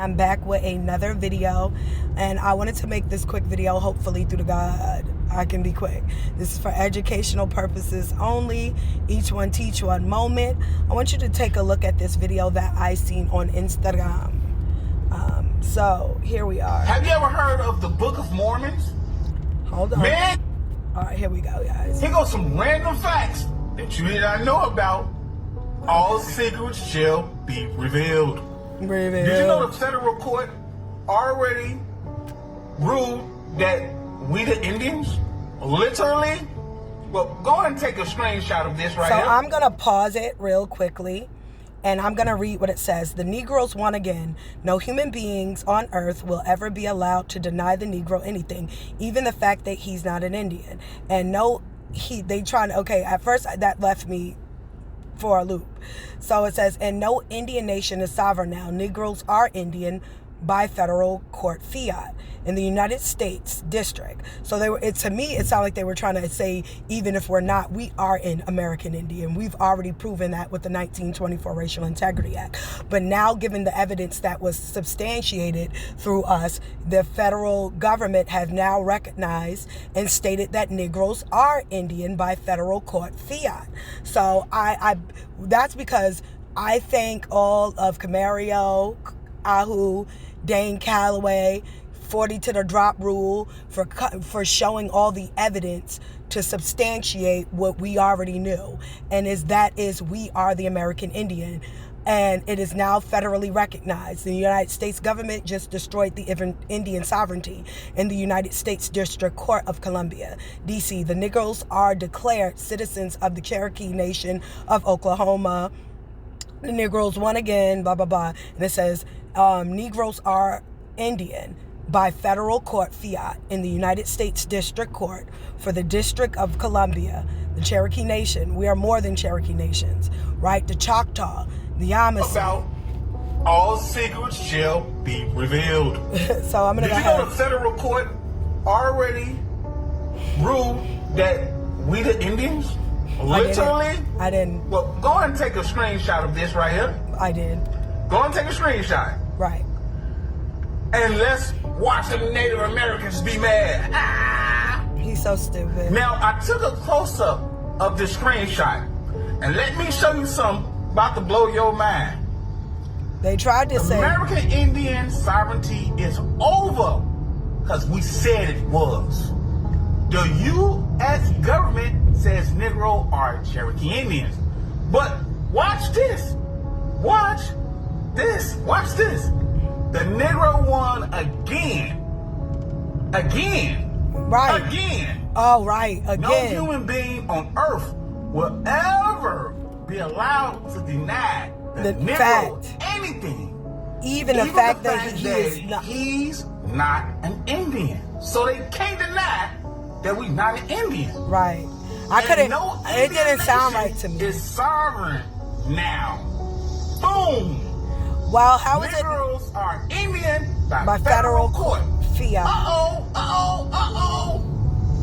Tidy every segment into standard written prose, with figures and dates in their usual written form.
I'm back with another video, and I wanted to make this quick video. Hopefully through the God I can be quick. This is for educational purposes only. Each one teach one moment. I want you to take a look at this video that I seen on Instagram. So here we are. Have you ever heard of the Book of Mormons? Hold on. Man, all right, here we go, guys. here goes some random facts that you did not know about. All secrets shall be revealed. Did you know the federal court already ruled that we the Indians, literally? Well, go ahead and take a screenshot of this right here. So I'm going to pause it real quickly, and I'm going to read what it says. The Negroes won again. No human beings on earth will ever be allowed to deny the Negro anything, even the fact that he's not an Indian. And at first that left me for a loop. So it says, and no Indian nation is sovereign now. Negroes are Indian by federal court fiat in the United States district. So to me, it sounded like they were trying to say, even if we're not, we are an American Indian. We've already proven that with the 1924 Racial Integrity Act. But now, given the evidence that was substantiated through us, the federal government has now recognized and stated that Negroes are Indian by federal court fiat. So that's because I thank all of Camarillo, Ahu, Dane Calloway, 40 to the drop rule for showing all the evidence to substantiate what we already knew, and we are the American Indian, and it is now federally recognized. The United States government just destroyed the Indian sovereignty in the United States District Court of Columbia, D.C. The Negroes are declared citizens of the Cherokee Nation of Oklahoma. The Negroes won again, blah, blah, blah. And it says, Negroes are Indian by federal court fiat in the United States District Court for the District of Columbia, the Cherokee Nation. We are more than Cherokee nations, right? The Choctaw, the Yamasee. About all secrets shall be revealed. So I'm going to go Did you know the federal court already ruled that we the Indians? Literally? I didn't. Well, go ahead and take a screenshot of this right here. I did. Go ahead and take a screenshot. Right. And let's watch the Native Americans be mad. Ah! He's so stupid. Now, I took a close-up of this screenshot. And let me show you something about to blow your mind. They tried to say American Indian sovereignty is over because we said it was. The U.S. government says Negro are Cherokee Indians. But watch this. Watch this. Watch this. The Negro won again. Again. Right. Again. Oh, right. Again. No human being on earth will ever be allowed to deny the Negro anything. Even the fact that he's not an Indian. So they can't deny that we're not an Indian. Right. It didn't sound right to me. It's sovereign now. Boom. Well, how is it? Negroes are Indian by federal court. Fiat.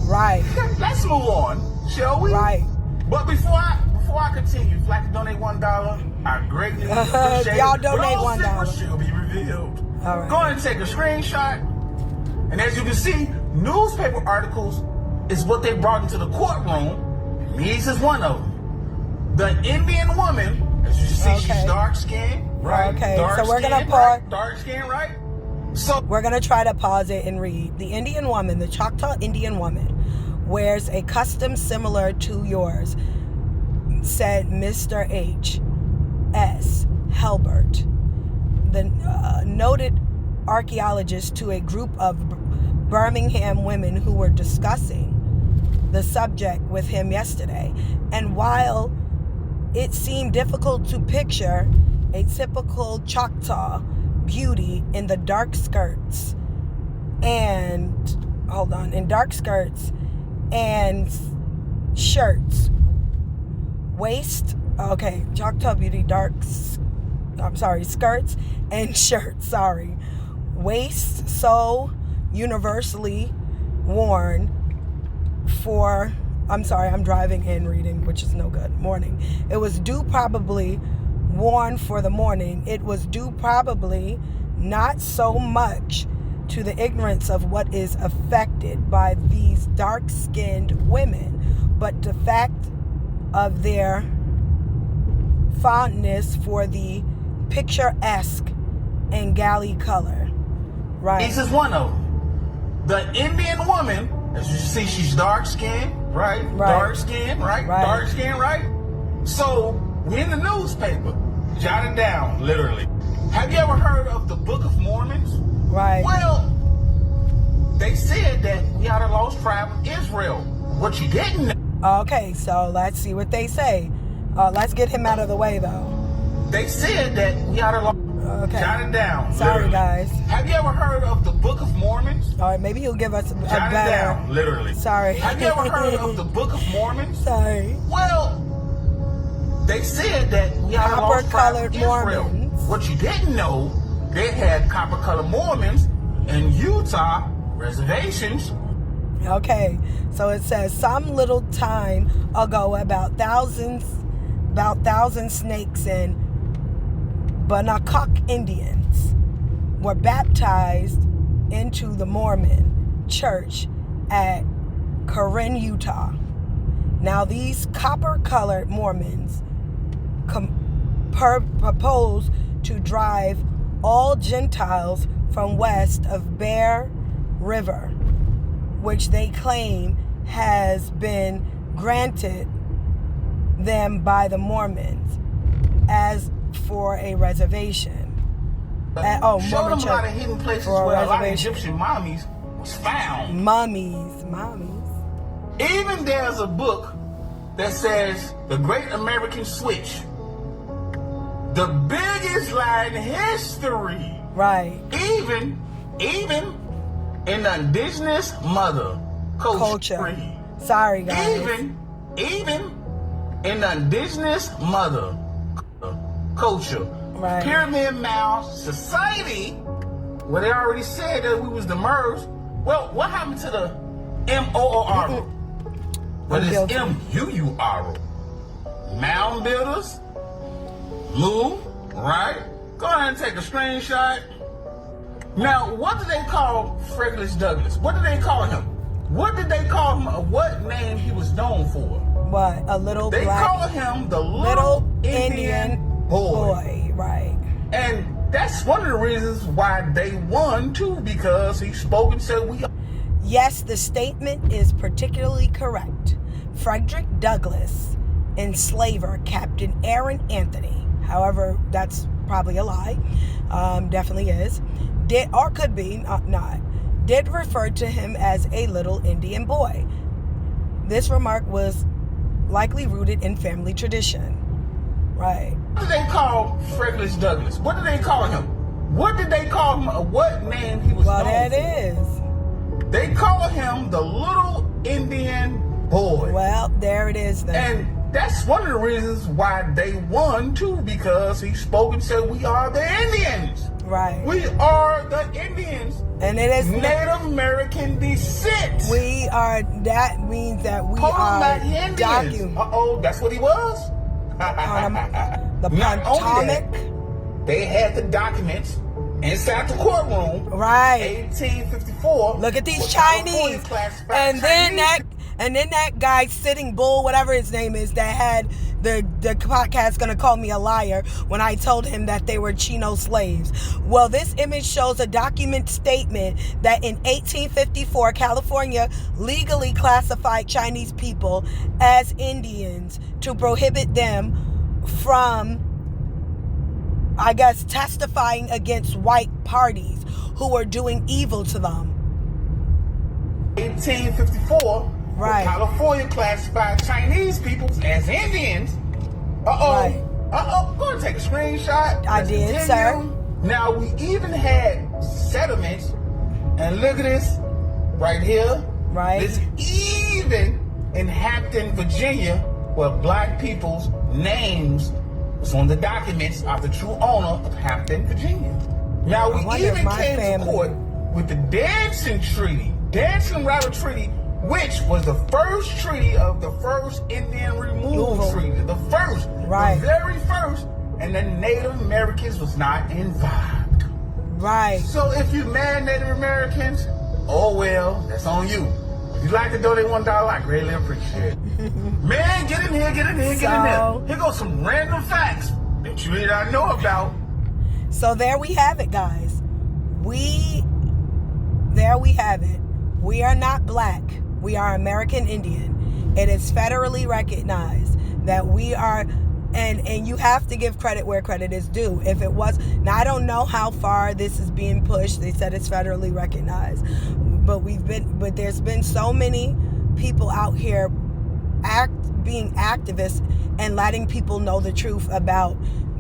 Right. Let's move on, shall we? Right. But before I continue, if you'd like to donate $1, I greatly appreciate it. Y'all donate $1. $1. Shall be revealed. All right. Go ahead and take a screenshot. And as you can see, newspaper articles is what they brought into the courtroom. And these is one of them. The Indian woman, as you see, she's dark skinned, right? Okay. Dark So we're gonna skin, pause. right? Dark skin, right? So we're gonna try to pause it and read. The Indian woman, the Choctaw Indian woman, wears a costume similar to yours, said Mr. H. S. Helbert, the noted archaeologist, to a group of Birmingham women who were discussing the subject with him yesterday. And while it seemed difficult to picture a typical Choctaw beauty in the dark skirts and shirts, Choctaw beauty, skirts and shirts, waist so universally worn for, I'm driving and reading, which is no good, morning. It was due probably worn for the morning. It was due probably not so much to the ignorance of what is affected by these dark-skinned women, but the fact of their fondness for the picturesque and galley color. Right. This is one of them. The Indian woman, as you see, she's dark-skinned, right? Dark-skinned, right? Dark-skinned, right? So, we're in the newspaper. Jot it down, literally. Have you ever heard of the Book of Mormons? Right. Well, they said that we are the lost tribe of Israel. What you didn't know. Okay, so let's see what they say. Let's get him out of the way, though. They said that we are the lost. Okay. Jot it down. Sorry, literally. guys. Have you ever heard of the Book of Mormons? All right, maybe he'll give us a Jot better. it down, literally. Sorry. Have you ever heard of the Book of Mormons? Sorry. Well, they said that we are the lost tribe of Copper-colored Israel. Mormons. What you didn't know, they had copper-colored Mormons in Utah reservations. Okay, so it says some little time ago, about thousand snakes and Bannock Indians were baptized into the Mormon church at Corinne, Utah. Now these copper-colored Mormons propose to drive all Gentiles from west of Bear River, which they claim has been granted them by the Mormons as for a reservation. Showed them Mormon a lot of church hidden places for where a lot of reservation. Egyptian mummies was found. Mummies. Even there's a book that says The Great American Switch. The biggest lie in history. Right. Even in the indigenous mother culture. Sorry, guys. Even in the indigenous mother culture. Right. Pyramid Mound Society, where they already said that we was the MERS. Well, what happened to the M-O-O-R? But it's M-U-U-R. Mound Builders, Moon, right? Go ahead and take a screenshot. Now, what do they call Frederick Douglass? What do they call him? What did they call him? What name he was known for? What? A little They black... call him the little Indian boy. Right. And that's one of the reasons why they won, too, because he spoke and said we... Yes, the statement is particularly correct. Frederick Douglass, enslaver Captain Aaron Anthony, however, that's probably a lie, definitely is, did, or could be, not, did refer to him as a little Indian boy. This remark was likely rooted in family tradition. Right. What did they call Frederick Douglass? What did they call him? What did they call him? What name he was known for? Well, that is. They call him the little Indian boy. Well, there it is then. And that's one of the reasons why they won, too, because he spoke and said, we are the Indians. Right. We are the Indians. And it is Native American descent. We are, that means that we are Indians. Uh-oh, that's what he was? the Not only Potomac. that, they had the documents inside the courtroom. Right. 1854. Look at these Chinese. And then that guy Sitting Bull, whatever his name is, that had the podcast gonna call me a liar when I told him that they were Chino slaves. Well, this image shows a document statement that in 1854, California legally classified Chinese people as Indians to prohibit them from, I guess, testifying against white parties who were doing evil to them. 1854, right. California classified Chinese people as Indians. Right. Go and take a screenshot. I did, sir. Now, we even had settlements, and look at this right here. Right. This even in Hampton, Virginia, where black people's names was on the documents of the true owner of Hampton, Virginia. Now, we even came to court with the Dancing Treaty, Dancing Rabbit Treaty, which was the first treaty of the first Indian removal treaty. The first. Right. The very first. And the Native Americans was not involved. Right. So if you mad Native Americans, oh well, that's on you. If you like to donate $1, I greatly appreciate it. Man, get in here, get in here, get in here. Here goes some random facts that you did not know about. So there we have it, guys. There we have it. We are not black. We are American Indian. It is federally recognized that we are, and you have to give credit where credit is due. If it was, now I don't know how far this is being pushed. They said it's federally recognized, but there's been so many people out here being activists and letting people know the truth about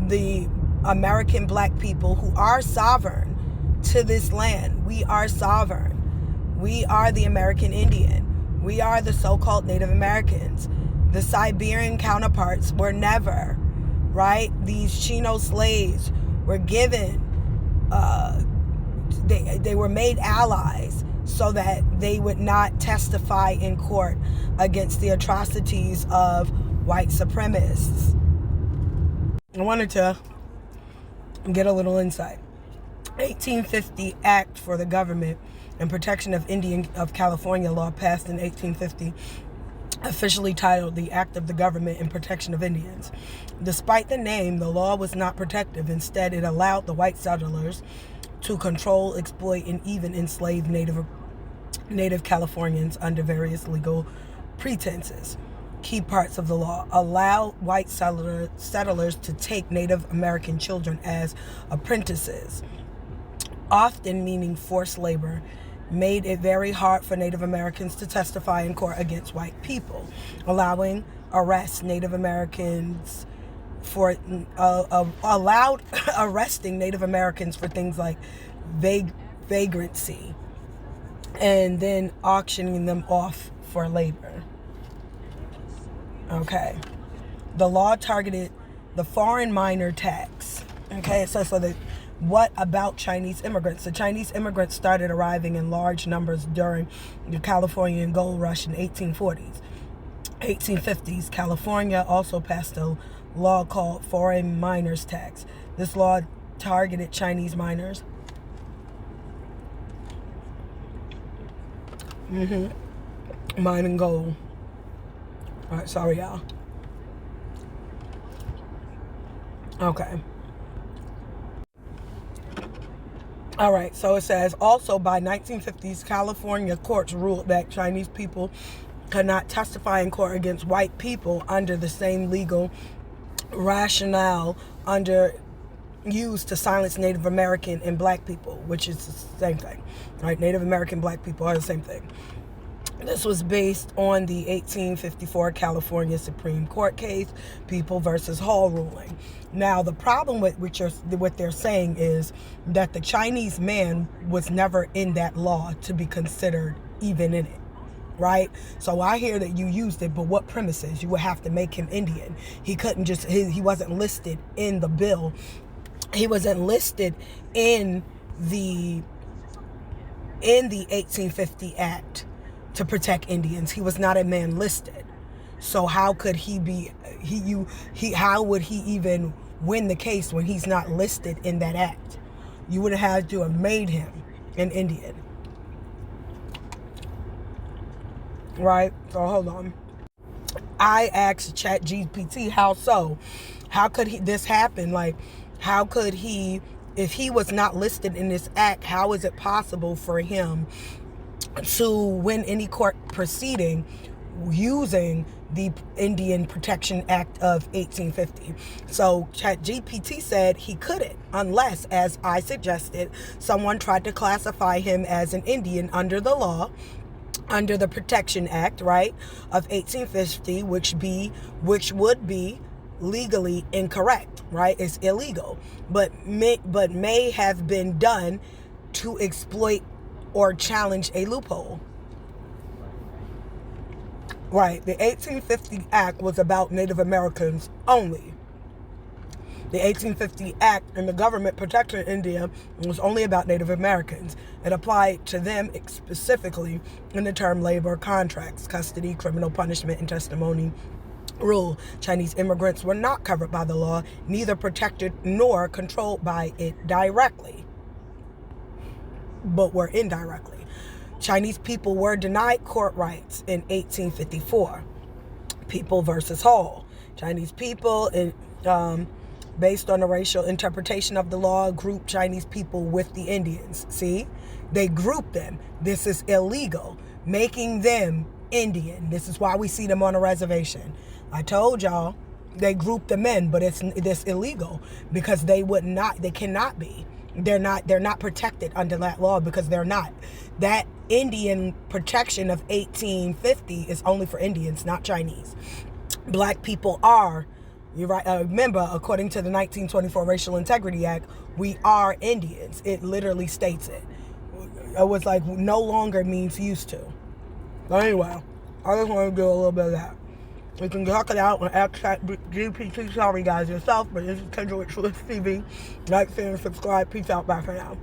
the American black people who are sovereign to this land. We are sovereign. We are the American Indian. We are the so-called Native Americans. The Siberian counterparts were never, right? These Chino slaves were given, they were made allies so that they would not testify in court against the atrocities of white supremacists. I wanted to get a little insight. 1850 Act for the Government and Protection of Indian of California law passed in 1850, officially titled the Act of the Government and Protection of Indians. Despite the name, the law was not protective. Instead, it allowed the white settlers to control, exploit, and even enslave Native Californians under various legal pretenses. Key parts of the law: allow white settlers to take Native American children as apprentices, often meaning forced labor, made it very hard for Native Americans to testify in court against white people, allowing arrest Native Americans for allowed arresting Native Americans for things like vagrancy, and then auctioning them off for labor. Okay. The law targeted the foreign minor tax. Okay, so what about Chinese immigrants? The Chinese immigrants started arriving in large numbers during the Californian gold rush in 1850s. California also passed a law called Foreign Miners Tax. This law targeted Chinese miners. Mining gold. All right, sorry, y'all. Okay. All right, so it says, also by 1950s, California courts ruled that Chinese people could not testify in court against white people under the same legal rationale used to silence Native American and black people, which is the same thing, right? Native American black people are the same thing. This was based on the 1854 California Supreme Court case, People versus Hall ruling. Now, the problem with what they're saying is that the Chinese man was never in that law to be considered even in it, right? So I hear that you used it, but what premises? You would have to make him Indian. He couldn't just, he wasn't listed in the bill. He wasn't listed in the 1850 Act to protect Indians. He was not a man listed. So how could he be, how would he even win the case when he's not listed in that act? You would have had to have made him an Indian. Right? So hold on. I asked ChatGPT, how so? How could this happen? Like, how could he, if he was not listed in this act, how is it possible for him to win any court proceeding using the Indian Protection Act of 1850? So ChatGPT said he couldn't unless, as I suggested, someone tried to classify him as an Indian under the law, under the Protection Act, right, of 1850, which would be legally incorrect, right? It's illegal, but may have been done to exploit or challenge a loophole. Right, the 1850 Act was about Native Americans only. The 1850 Act and the government protecting India was only about Native Americans. It applied to them specifically in the term labor, contracts, custody, criminal punishment, and testimony rule. Chinese immigrants were not covered by the law, neither protected nor controlled by it directly. but were indirectly. Chinese people were denied court rights in 1854. People versus Hall. Chinese people, based on the racial interpretation of the law, grouped Chinese people with the Indians. See? They grouped them. This is illegal, making them Indian. This is why we see them on a reservation. I told y'all they grouped them in, but it's illegal because they cannot be. They're not protected under that law because they're not. That Indian protection of 1850 is only for Indians, not Chinese. Black people are, you're right. Remember, according to the 1924 Racial Integrity Act, we are Indians. It literally states it. It was like no longer means used to. But anyway, I just want to do a little bit of that. You can check it out on GPT. Sorry guys yourself, but this is Kendra with Truth TV. Like, share, and subscribe. Peace out. Bye for now.